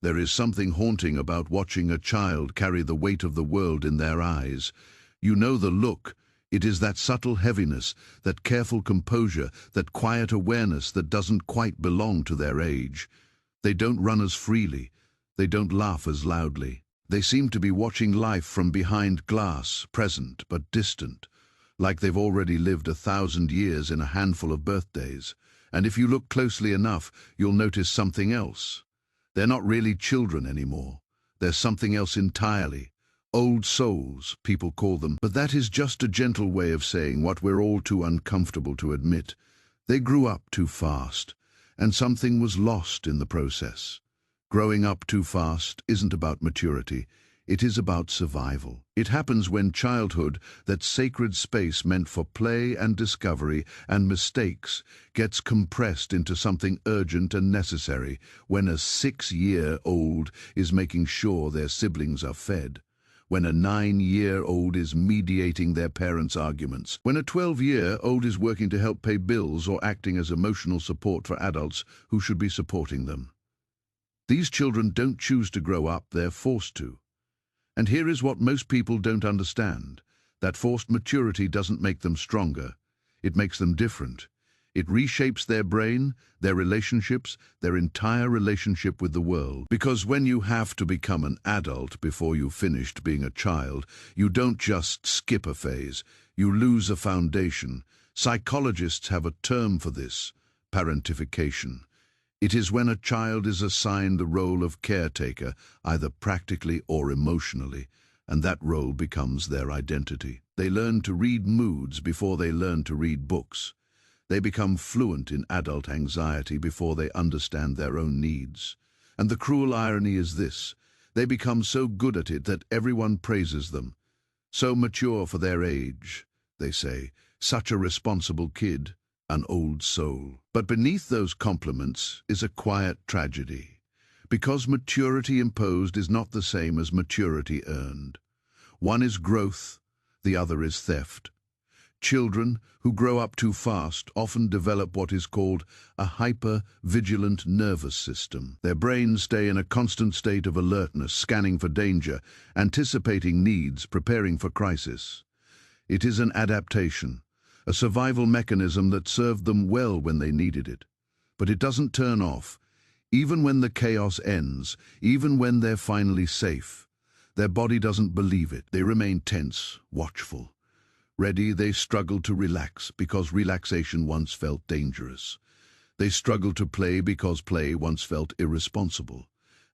There is something haunting about watching a child carry the weight of the world in their eyes. You know the look. It is that subtle heaviness, that careful composure, that quiet awareness that doesn't quite belong to their age. They don't run as freely. They don't laugh as loudly. They seem to be watching life from behind glass, present but distant, like they've already lived 1,000 years in a handful of birthdays. And if you look closely enough, you'll notice something else. They're not really children anymore. There's something else entirely. Old souls, people call them, but that is just a gentle way of saying what we're all too uncomfortable to admit. They grew up too fast, and something was lost in the process. Growing up too fast isn't about maturity. It is about survival. It happens when childhood, that sacred space meant for play and discovery and mistakes, gets compressed into something urgent and necessary, when a 6-year-old is making sure their siblings are fed, when a 9-year-old is mediating their parents' arguments, when a 12-year-old is working to help pay bills or acting as emotional support for adults who should be supporting them. These children don't choose to grow up, they're forced to. And here is what most people don't understand. That forced maturity doesn't make them stronger. It makes them different. It reshapes their brain, their relationships, their entire relationship with the world. Because when you have to become an adult before you've finished being a child, you don't just skip a phase, you lose a foundation. Psychologists have a term for this: parentification. It is when a child is assigned the role of caretaker, either practically or emotionally, and that role becomes their identity. They learn to read moods before they learn to read books. They become fluent in adult anxiety before they understand their own needs. And the cruel irony is this: they become so good at it that everyone praises them. So mature for their age, they say, such a responsible kid. An old soul. But beneath those compliments is a quiet tragedy, because maturity imposed is not the same as maturity earned. One is growth, the other is theft. Children who grow up too fast often develop what is called a hyper-vigilant nervous system. Their brains stay in a constant state of alertness, scanning for danger, anticipating needs, preparing for crisis. It is an adaptation, a survival mechanism that served them well when they needed it. But it doesn't turn off. Even when the chaos ends, even when they're finally safe, their body doesn't believe it. They remain tense, watchful. Ready, they struggle to relax because relaxation once felt dangerous. They struggle to play because play once felt irresponsible.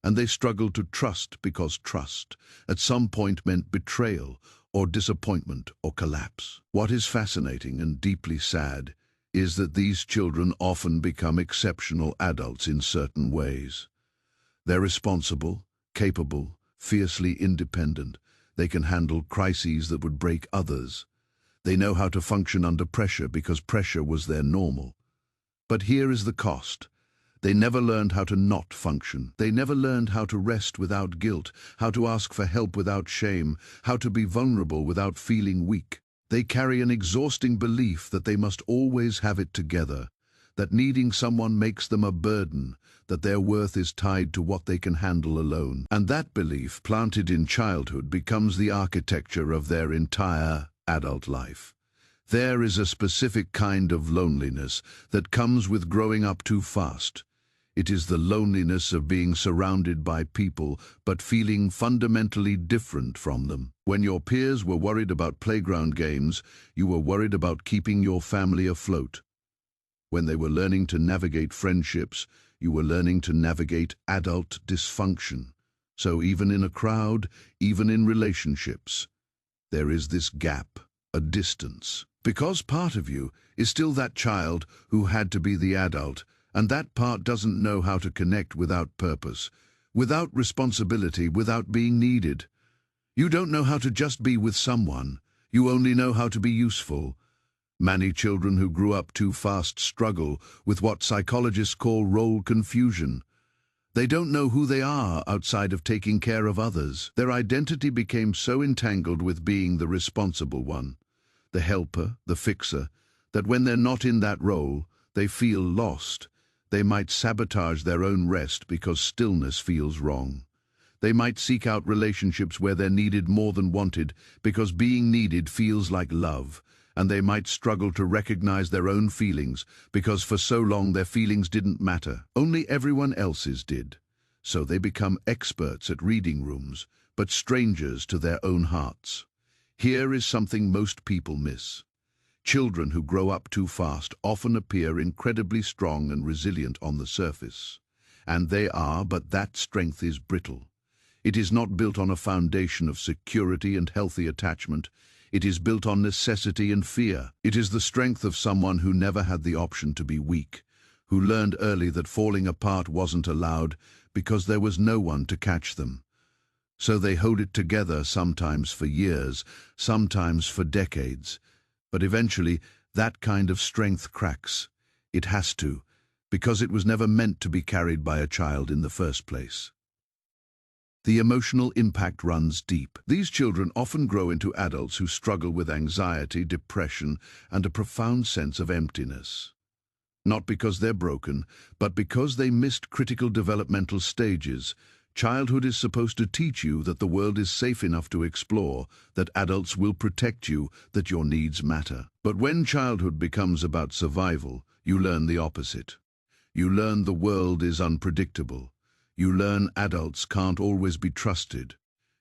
And they struggle to trust because trust at some point meant betrayal, or disappointment, or collapse. What is fascinating and deeply sad is that these children often become exceptional adults in certain ways. They're responsible, capable, fiercely independent. They can handle crises that would break others. They know how to function under pressure because pressure was their normal. But here is the cost. They never learned how to not function. They never learned how to rest without guilt, how to ask for help without shame, how to be vulnerable without feeling weak. They carry an exhausting belief that they must always have it together, that needing someone makes them a burden, that their worth is tied to what they can handle alone. And that belief, planted in childhood, becomes the architecture of their entire adult life. There is a specific kind of loneliness that comes with growing up too fast. It is the loneliness of being surrounded by people but feeling fundamentally different from them. When your peers were worried about playground games, you were worried about keeping your family afloat. When they were learning to navigate friendships, you were learning to navigate adult dysfunction. So even in a crowd, even in relationships, there is this gap, a distance. Because part of you is still that child who had to be the adult, and that part doesn't know how to connect without purpose, without responsibility, without being needed. You don't know how to just be with someone. You only know how to be useful. Many children who grew up too fast struggle with what psychologists call role confusion. They don't know who they are outside of taking care of others. Their identity became so entangled with being the responsible one, the helper, the fixer, that when they're not in that role, they feel lost. They might sabotage their own rest because stillness feels wrong. They might seek out relationships where they're needed more than wanted because being needed feels like love. And they might struggle to recognize their own feelings because for so long their feelings didn't matter. Only everyone else's did. So they become experts at reading rooms, but strangers to their own hearts. Here is something most people miss. Children who grow up too fast often appear incredibly strong and resilient on the surface. And they are, but that strength is brittle. It is not built on a foundation of security and healthy attachment. It is built on necessity and fear. It is the strength of someone who never had the option to be weak, who learned early that falling apart wasn't allowed because there was no one to catch them. So they hold it together, sometimes for years, sometimes for decades. But eventually, that kind of strength cracks. It has to, because it was never meant to be carried by a child in the first place. The emotional impact runs deep. These children often grow into adults who struggle with anxiety, depression, and a profound sense of emptiness. Not because they're broken, but because they missed critical developmental stages. Childhood is supposed to teach you that the world is safe enough to explore, that adults will protect you, that your needs matter. But when childhood becomes about survival, you learn the opposite. You learn the world is unpredictable. You learn adults can't always be trusted.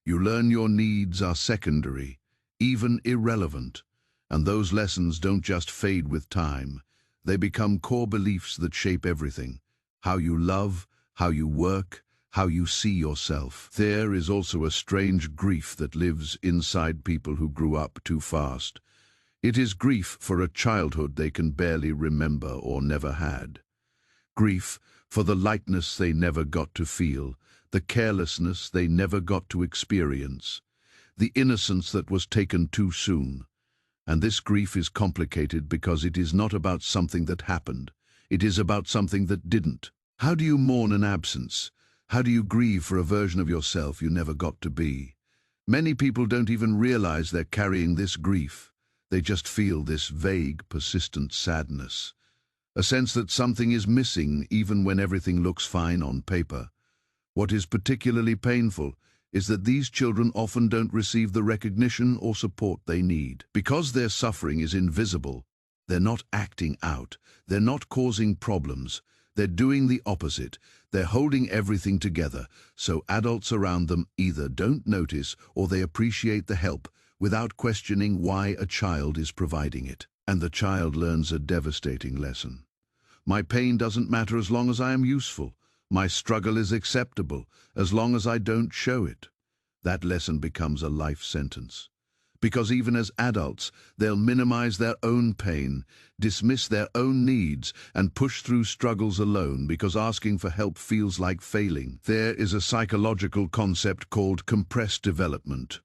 You learn your needs are secondary, even irrelevant. And those lessons don't just fade with time. They become core beliefs that shape everything. How you love, how you work, how you see yourself. There is also a strange grief that lives inside people who grew up too fast. It is grief for a childhood they can barely remember or never had. Grief for the lightness they never got to feel, the carelessness they never got to experience, the innocence that was taken too soon. And this grief is complicated because it is not about something that happened. It is about something that didn't. How do you mourn an absence? How do you grieve for a version of yourself you never got to be? Many people don't even realize they're carrying this grief. They just feel this vague, persistent sadness. A sense that something is missing even when everything looks fine on paper. What is particularly painful is that these children often don't receive the recognition or support they need. Because their suffering is invisible, they're not acting out, they're not causing problems, they're doing the opposite, they're holding everything together, so adults around them either don't notice or they appreciate the help without questioning why a child is providing it. And the child learns a devastating lesson. My pain doesn't matter as long as I am useful. My struggle is acceptable as long as I don't show it. That lesson becomes a life sentence. Because even as adults, they'll minimize their own pain, dismiss their own needs, and push through struggles alone because asking for help feels like failing. There is a psychological concept called compressed development.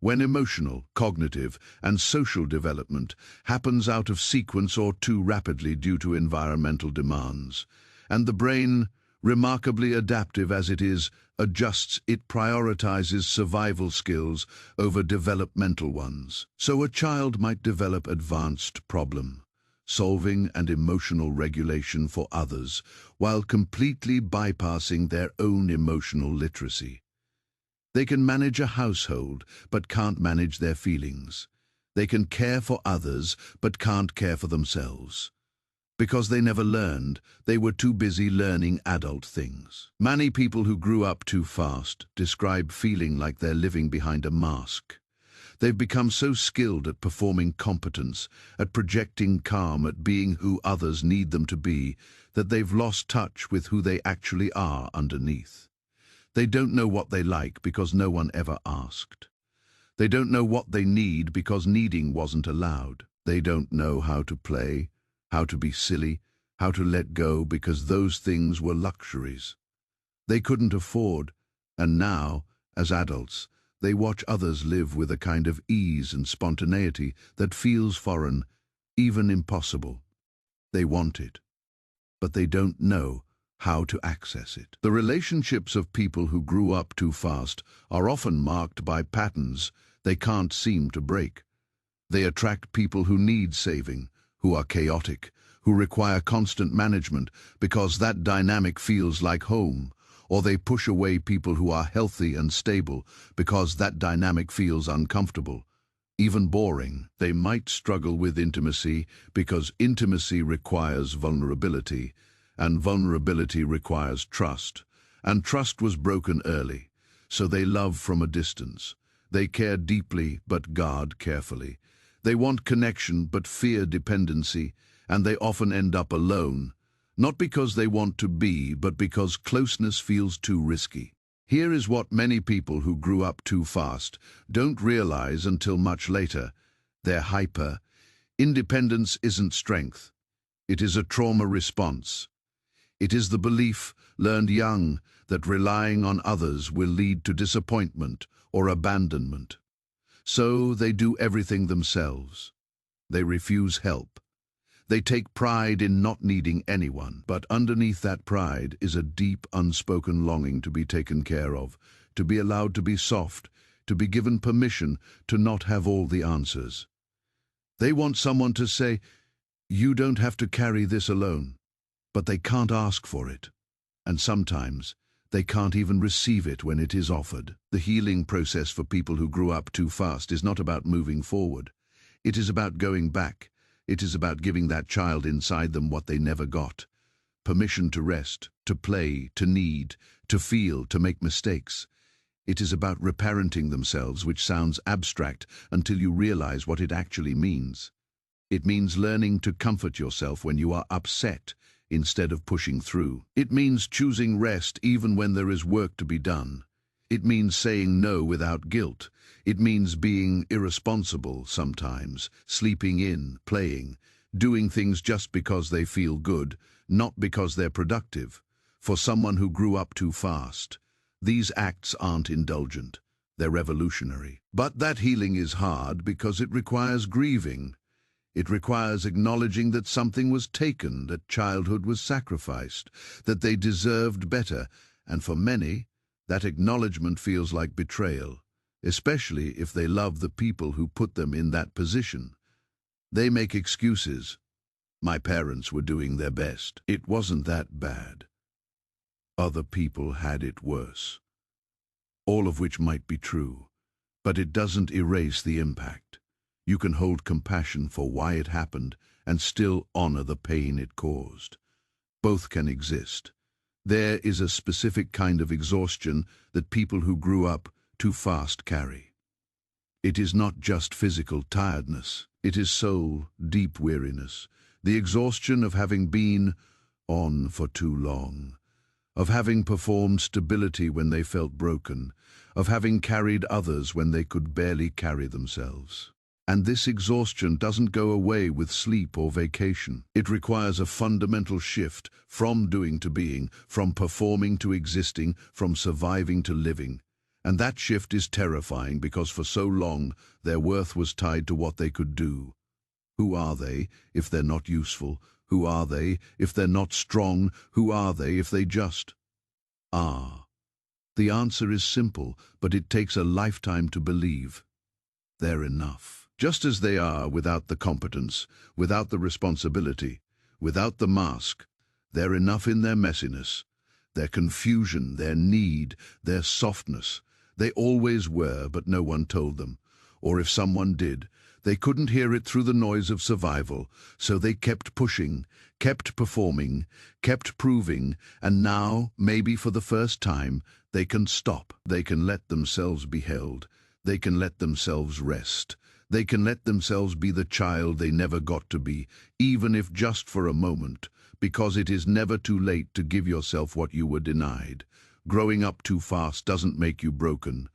When emotional, cognitive, and social development happens out of sequence or too rapidly due to environmental demands. And the brain, remarkably adaptive as it is, adjusts. It prioritizes survival skills over developmental ones. So a child might develop advanced problem-solving and emotional regulation for others, while completely bypassing their own emotional literacy. They can manage a household, but can't manage their feelings. They can care for others, but can't care for themselves. Because they never learned, they were too busy learning adult things. Many people who grew up too fast describe feeling like they're living behind a mask. They've become so skilled at performing competence, at projecting calm, at being who others need them to be, that they've lost touch with who they actually are underneath. They don't know what they like because no one ever asked. They don't know what they need because needing wasn't allowed. They don't know how to play, how to be silly, how to let go because those things were luxuries they couldn't afford, and now, as adults, they watch others live with a kind of ease and spontaneity that feels foreign, even impossible. They want it, but they don't know how to access it. The relationships of people who grew up too fast are often marked by patterns they can't seem to break. They attract people who need saving, who are chaotic, who require constant management because that dynamic feels like home, or they push away people who are healthy and stable because that dynamic feels uncomfortable, even boring. They might struggle with intimacy because intimacy requires vulnerability, and vulnerability requires trust, and trust was broken early, so they love from a distance. They care deeply but guard carefully. They want connection but fear dependency, and they often end up alone, not because they want to be, but because closeness feels too risky. Here is what many people who grew up too fast don't realize until much later. They're hyper. Independence isn't strength. It is a trauma response. It is the belief, learned young, that relying on others will lead to disappointment or abandonment. So they do everything themselves. They refuse help. They take pride in not needing anyone, but underneath that pride is a deep, unspoken longing to be taken care of, to be allowed to be soft, to be given permission to not have all the answers. They want someone to say, "You don't have to carry this alone," but they can't ask for it. And sometimes, they can't even receive it when it is offered. The healing process for people who grew up too fast is not about moving forward. It is about going back. It is about giving that child inside them what they never got. Permission to rest, to play, to need, to feel, to make mistakes. It is about reparenting themselves, which sounds abstract until you realize what it actually means. It means learning to comfort yourself when you are upset, instead of pushing through. It means choosing rest even when there is work to be done. It means saying no without guilt. It means being irresponsible sometimes, sleeping in, playing, doing things just because they feel good, not because they're productive. For someone who grew up too fast, these acts aren't indulgent, they're revolutionary. But that healing is hard because it requires grieving. It requires acknowledging that something was taken, that childhood was sacrificed, that they deserved better, and for many, that acknowledgement feels like betrayal, especially if they love the people who put them in that position. They make excuses. My parents were doing their best. It wasn't that bad. Other people had it worse. All of which might be true, but it doesn't erase the impact. You can hold compassion for why it happened and still honor the pain it caused. Both can exist. There is a specific kind of exhaustion that people who grew up too fast carry. It is not just physical tiredness. It is soul, deep weariness, the exhaustion of having been on for too long, of having performed stability when they felt broken, of having carried others when they could barely carry themselves. And this exhaustion doesn't go away with sleep or vacation. It requires a fundamental shift from doing to being, from performing to existing, from surviving to living. And that shift is terrifying because for so long, their worth was tied to what they could do. Who are they if they're not useful? Who are they if they're not strong? Who are they if they just are? The answer is simple, but it takes a lifetime to believe. They're enough. Just as they are without the competence, without the responsibility, without the mask, they're enough in their messiness, their confusion, their need, their softness. They always were, but no one told them. Or if someone did, they couldn't hear it through the noise of survival, so they kept pushing, kept performing, kept proving, and now, maybe for the first time, they can stop. They can let themselves be held. They can let themselves rest. They can let themselves be the child they never got to be, even if just for a moment, because it is never too late to give yourself what you were denied. Growing up too fast doesn't make you broken,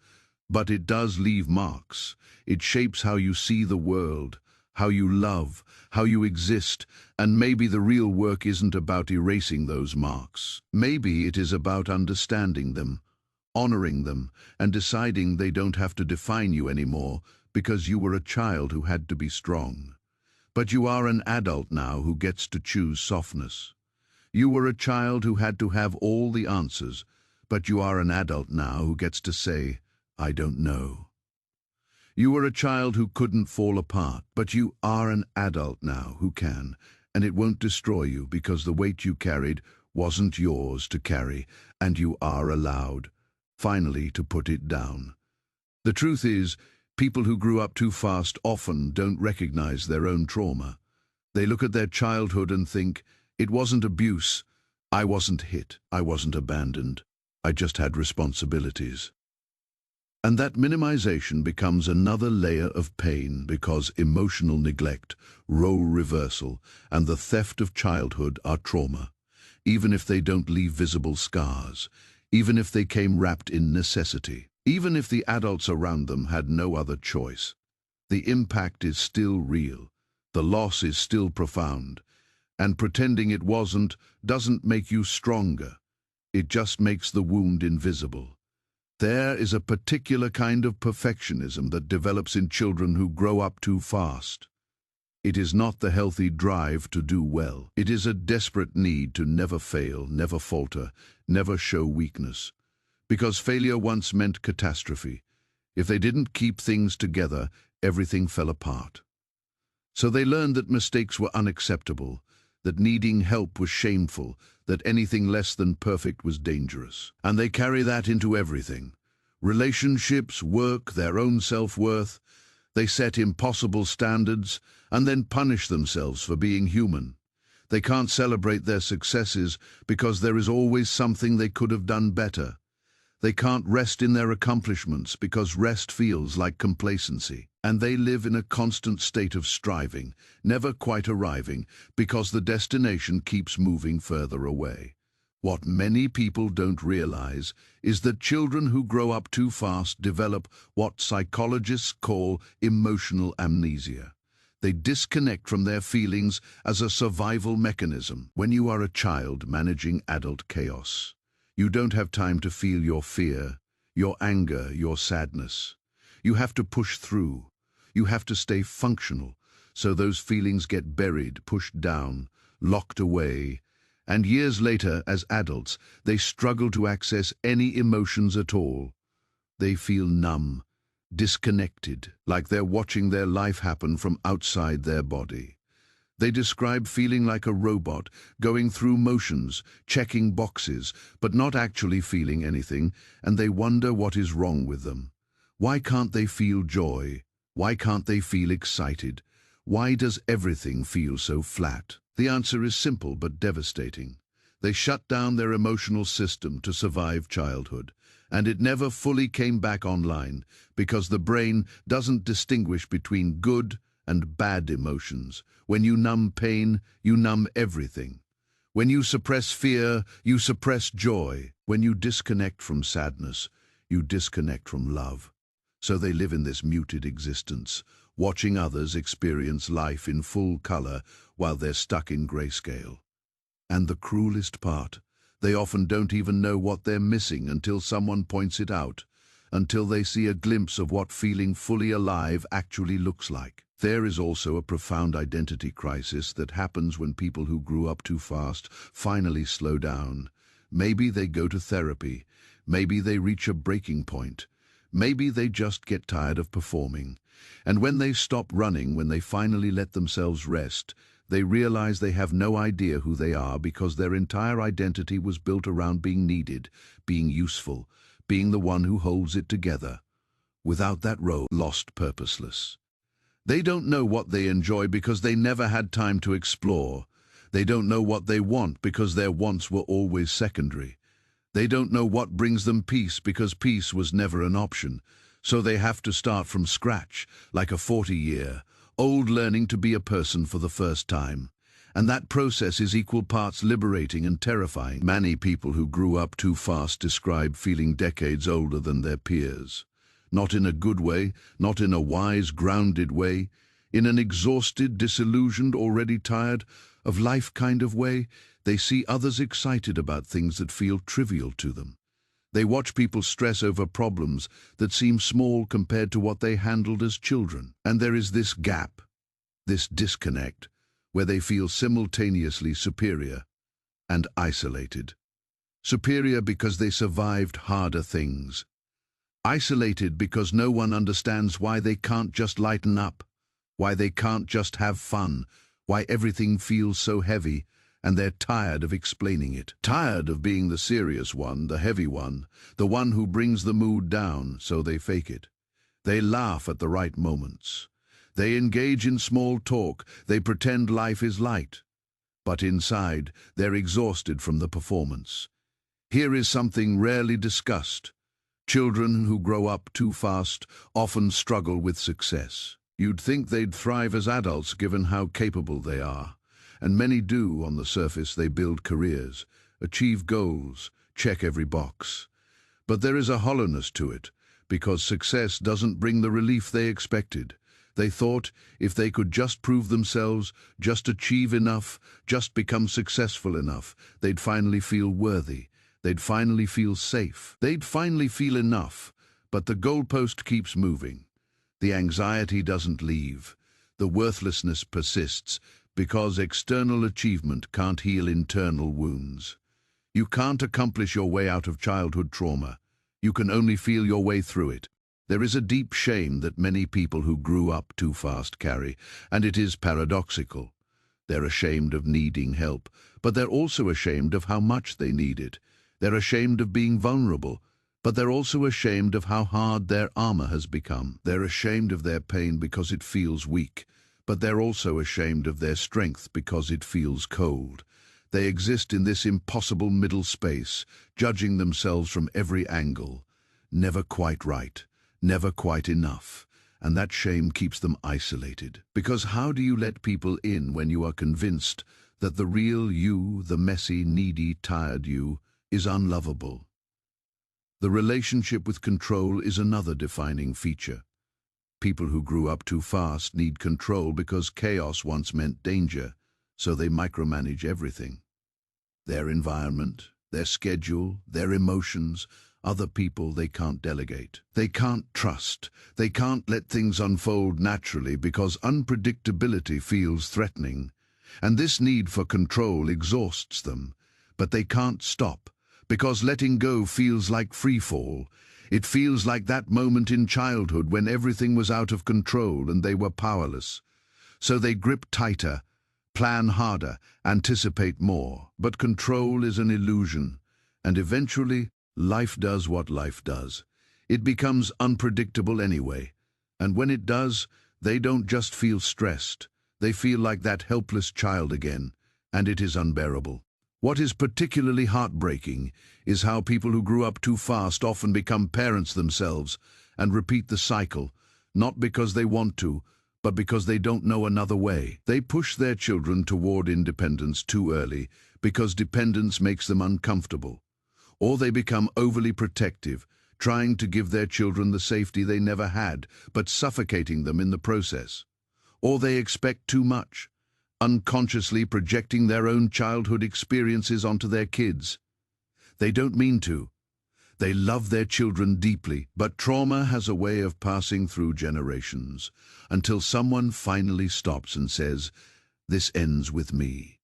but it does leave marks. It shapes how you see the world, how you love, how you exist, and maybe the real work isn't about erasing those marks. Maybe it is about understanding them, honoring them, and deciding they don't have to define you anymore, because you were a child who had to be strong. But you are an adult now who gets to choose softness. You were a child who had to have all the answers, but you are an adult now who gets to say, "I don't know." You were a child who couldn't fall apart, but you are an adult now who can. And it won't destroy you because the weight you carried wasn't yours to carry, and you are allowed, finally, to put it down. The truth is, people who grew up too fast often don't recognize their own trauma. They look at their childhood and think, it wasn't abuse, I wasn't hit, I wasn't abandoned, I just had responsibilities. And that minimization becomes another layer of pain because emotional neglect, role reversal, and the theft of childhood are trauma, even if they don't leave visible scars, even if they came wrapped in necessity, even if the adults around them had no other choice. The impact is still real, the loss is still profound, and pretending it wasn't doesn't make you stronger, it just makes the wound invisible. There is a particular kind of perfectionism that develops in children who grow up too fast. It is not the healthy drive to do well. It is a desperate need to never fail, never falter, never show weakness. Because failure once meant catastrophe. If they didn't keep things together, everything fell apart. So they learned that mistakes were unacceptable, that needing help was shameful, that anything less than perfect was dangerous. And they carry that into everything. Relationships, work, their own self-worth. They set impossible standards and then punish themselves for being human. They can't celebrate their successes because there is always something they could have done better. They can't rest in their accomplishments because rest feels like complacency. And they live in a constant state of striving, never quite arriving, because the destination keeps moving further away. What many people don't realize is that children who grow up too fast develop what psychologists call emotional amnesia. They disconnect from their feelings as a survival mechanism. When you are a child managing adult chaos, you don't have time to feel your fear, your anger, your sadness. You have to push through. You have to stay functional, so those feelings get buried, pushed down, locked away, and years later, as adults, they struggle to access any emotions at all. They feel numb, disconnected, like they're watching their life happen from outside their body. They describe feeling like a robot, going through motions, checking boxes, but not actually feeling anything, and they wonder what is wrong with them. Why can't they feel joy? Why can't they feel excited? Why does everything feel so flat? The answer is simple but devastating. They shut down their emotional system to survive childhood, and it never fully came back online because the brain doesn't distinguish between good and bad emotions. When you numb pain, you numb everything. When you suppress fear, you suppress joy. When you disconnect from sadness, you disconnect from love. So they live in this muted existence, watching others experience life in full color while they're stuck in grayscale. And the cruelest part, they often don't even know what they're missing until someone points it out, until they see a glimpse of what feeling fully alive actually looks like. There is also a profound identity crisis that happens when people who grew up too fast finally slow down. Maybe they go to therapy, maybe they reach a breaking point. Maybe they just get tired of performing. And when they stop running, when they finally let themselves rest, they realize they have no idea who they are because their entire identity was built around being needed, being useful, being the one who holds it together. Without that role, lost, purposeless. They don't know what they enjoy because they never had time to explore. They don't know what they want because their wants were always secondary. They don't know what brings them peace because peace was never an option. So they have to start from scratch, like a 40-year-old learning to be a person for the first time. And that process is equal parts liberating and terrifying. Many people who grew up too fast describe feeling decades older than their peers. Not in a good way, not in a wise, grounded way, in an exhausted, disillusioned, already tired of life kind of way. They see others excited about things that feel trivial to them. They watch people stress over problems that seem small compared to what they handled as children. And there is this gap, this disconnect, where they feel simultaneously superior and isolated. Superior because they survived harder things. Isolated because no one understands why they can't just lighten up, why they can't just have fun, why everything feels so heavy, and they're tired of explaining it. Tired of being the serious one, the heavy one, the one who brings the mood down, so they fake it. They laugh at the right moments. They engage in small talk, they pretend life is light. But inside, they're exhausted from the performance. Here is something rarely discussed. Children who grow up too fast often struggle with success. You'd think they'd thrive as adults given how capable they are. And many do. On the surface. They build careers, achieve goals, check every box. But there is a hollowness to it, because success doesn't bring the relief they expected. They thought if they could just prove themselves, just achieve enough, just become successful enough, they'd finally feel worthy. They'd finally feel safe. They'd finally feel enough. But the goalpost keeps moving. The anxiety doesn't leave. The worthlessness persists, because external achievement can't heal internal wounds. You can't accomplish your way out of childhood trauma. You can only feel your way through it. There is a deep shame that many people who grew up too fast carry, and it is paradoxical. They're ashamed of needing help, but they're also ashamed of how much they need it. They're ashamed of being vulnerable, but they're also ashamed of how hard their armor has become. They're ashamed of their pain because it feels weak, but they're also ashamed of their strength because it feels cold. They exist in this impossible middle space, judging themselves from every angle. Never quite right, never quite enough. And that shame keeps them isolated. Because how do you let people in when you are convinced that the real you, the messy, needy, tired you, is unlovable? The relationship with control is another defining feature. People who grew up too fast need control because chaos once meant danger, so they micromanage everything. Their environment, their schedule, their emotions, other people they can't delegate. They can't trust. They can't let things unfold naturally because unpredictability feels threatening. And this need for control exhausts them. But they can't stop, because letting go feels like free fall. It feels like that moment in childhood when everything was out of control and they were powerless. So they grip tighter, plan harder, anticipate more. But control is an illusion, and eventually life does what life does. It becomes unpredictable anyway, and when it does, they don't just feel stressed. They feel like that helpless child again, and it is unbearable. What is particularly heartbreaking is how people who grew up too fast often become parents themselves and repeat the cycle, not because they want to, but because they don't know another way. They push their children toward independence too early because dependence makes them uncomfortable. Or they become overly protective, trying to give their children the safety they never had, but suffocating them in the process. Or they expect too much, unconsciously projecting their own childhood experiences onto their kids. They don't mean to. They love their children deeply, but trauma has a way of passing through generations until someone finally stops and says, "This ends with me."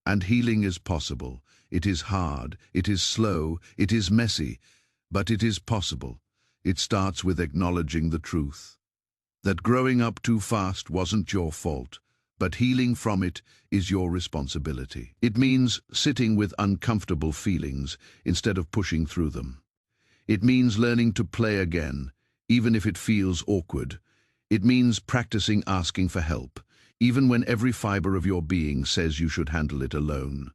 And healing is possible. It is hard, it is slow, it is messy, but it is possible. It starts with acknowledging the truth. That growing up too fast wasn't your fault, but healing from it is your responsibility. It means sitting with uncomfortable feelings instead of pushing through them. It means learning to play again, even if it feels awkward. It means practicing asking for help, even when every fiber of your being says you should handle it alone.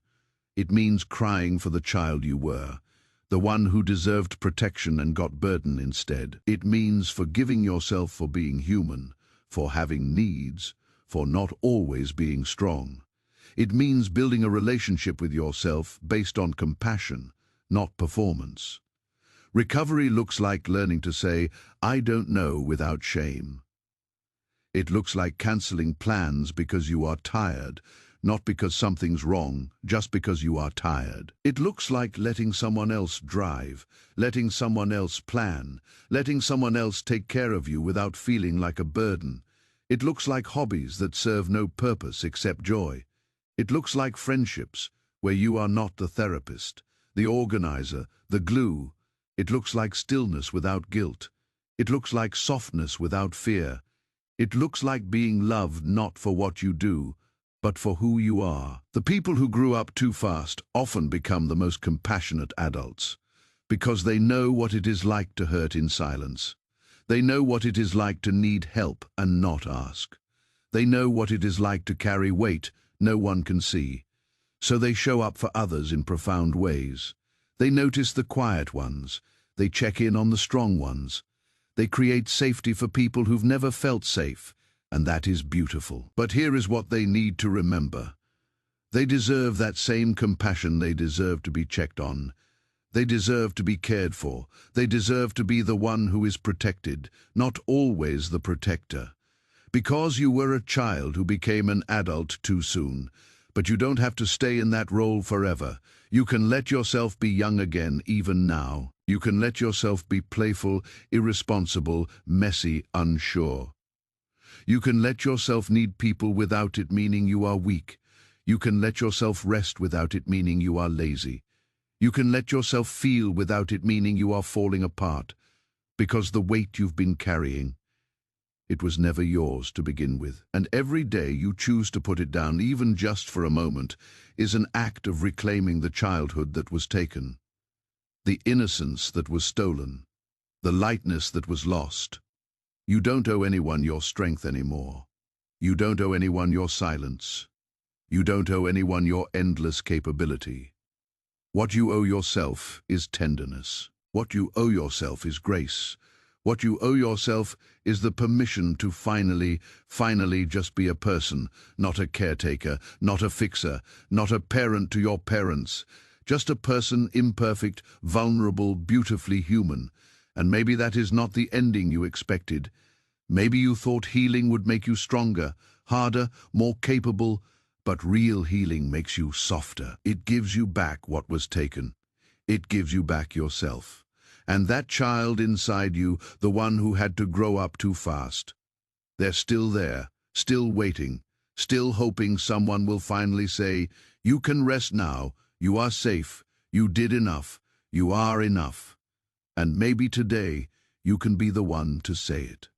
It means crying for the child you were, the one who deserved protection and got burden instead. It means forgiving yourself for being human, for having needs, for not always being strong. It means building a relationship with yourself based on compassion, not performance. Recovery looks like learning to say, "I don't know," without shame. It looks like canceling plans because you are tired, not because something's wrong, just because you are tired. It looks like letting someone else drive, letting someone else plan, letting someone else take care of you without feeling like a burden. It looks like hobbies that serve no purpose except joy. It looks like friendships where you are not the therapist, the organizer, the glue. It looks like stillness without guilt. It looks like softness without fear. It looks like being loved not for what you do, but for who you are. The people who grew up too fast often become the most compassionate adults, because they know what it is like to hurt in silence. They know what it is like to need help and not ask. They know what it is like to carry weight no one can see. So they show up for others in profound ways. They notice the quiet ones. They check in on the strong ones. They create safety for people who've never felt safe, and that is beautiful. But here is what they need to remember. They deserve that same compassion. They deserve to be checked on. They deserve to be cared for. They deserve to be the one who is protected, not always the protector. Because you were a child who became an adult too soon, but you don't have to stay in that role forever. You can let yourself be young again, even now. You can let yourself be playful, irresponsible, messy, unsure. You can let yourself need people without it meaning you are weak. You can let yourself rest without it meaning you are lazy. You can let yourself feel without it meaning you are falling apart, because the weight you've been carrying, it was never yours to begin with. And every day you choose to put it down, even just for a moment, is an act of reclaiming the childhood that was taken, the innocence that was stolen, the lightness that was lost. You don't owe anyone your strength anymore. You don't owe anyone your silence. You don't owe anyone your endless capability. What you owe yourself is tenderness. What you owe yourself is grace. What you owe yourself is the permission to finally just be a person, not a caretaker, not a fixer, not a parent to your parents, just a person, imperfect, vulnerable, beautifully human. And maybe that is not the ending you expected. Maybe you thought healing would make you stronger, harder, more capable, but real healing makes you softer. It gives you back what was taken. It gives you back yourself. And that child inside you, the one who had to grow up too fast, they're still there, still waiting, still hoping someone will finally say, "You can rest now, you are safe, you did enough, you are enough." And maybe today you can be the one to say it.